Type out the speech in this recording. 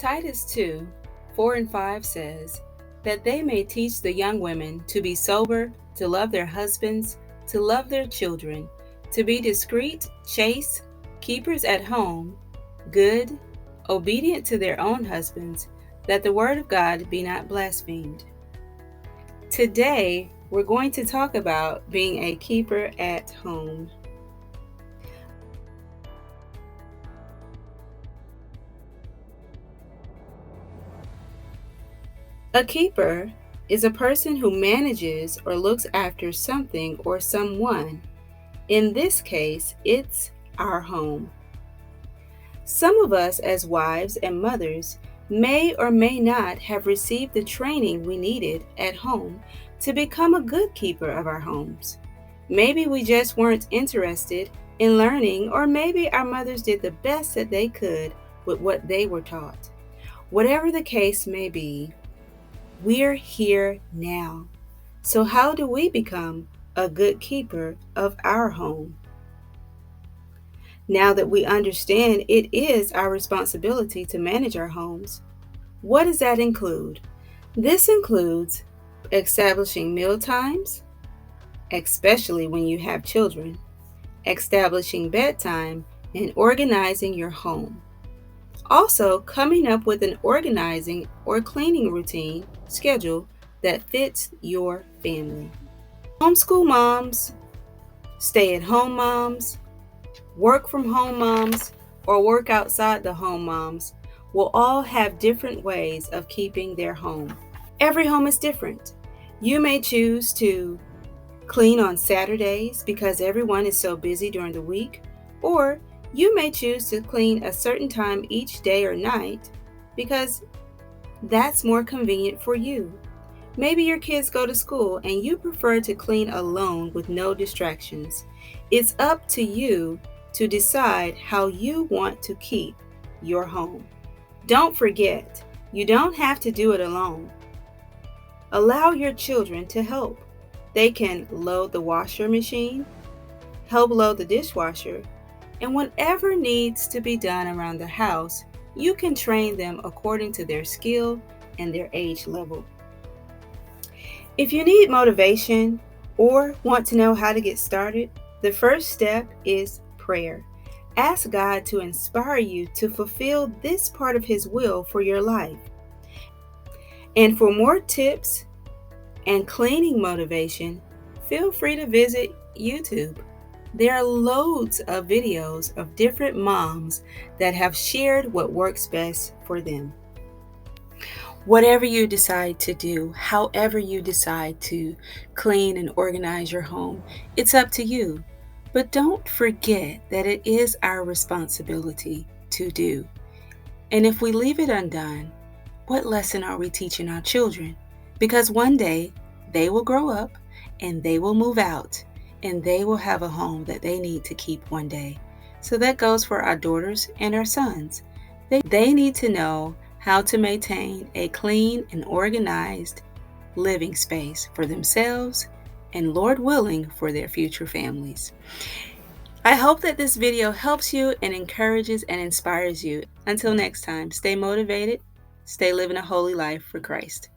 Titus 2, 4 and 5 says, that they may teach the young women to be sober, to love their husbands, to love their children, to be discreet, chaste, keepers at home, good, obedient to their own husbands, that the word of God be not blasphemed. Today, we're going to talk about being a keeper at home. A keeper is a person who manages or looks after something or someone. In this case, it's our home. Some of us as wives and mothers may or may not have received the training we needed at home to become a good keeper of our homes. Maybe we just weren't interested in learning, or maybe our mothers did the best that they could with what they were taught. Whatever the case may be, we're here now. So how do we become a good keeper of our home? Now that we understand it is our responsibility to manage our homes, what does that include? This includes establishing meal times, especially when you have children, establishing bedtime, and organizing your home. Also, coming up with an organizing or cleaning routine schedule that fits your family. Homeschool moms, stay-at-home moms, work from home moms, or work outside the home moms will all have different ways of keeping their home. Every home is different. You may choose to clean on Saturdays because everyone is so busy during the week, or you may choose to clean a certain time each day or night because that's more convenient for you. Maybe your kids go to school and you prefer to clean alone with no distractions. It's up to you to decide how you want to keep your home. Don't forget, you don't have to do it alone. Allow your children to help. They can load the washer machine, help load the dishwasher, and whatever needs to be done around the house, you can train them according to their skill and their age level. If you need motivation or want to know how to get started, the first step is prayer. Ask God to inspire you to fulfill this part of His will for your life. And for more tips and cleaning motivation, feel free to visit YouTube. There are loads of videos of different moms that have shared what works best for them. Whatever you decide to do, however you decide to clean and organize your home, it's up to you. But don't forget that it is our responsibility to do. And if we leave it undone, what lesson are we teaching our children? Because one day they will grow up and they will move out and they will have a home that they need to keep one day. So that goes for our daughters and our sons. They need to know how to maintain a clean and organized living space for themselves and, Lord willing, for their future families. I hope that this video helps you and encourages and inspires you. Until next time, stay motivated, stay living a holy life for Christ.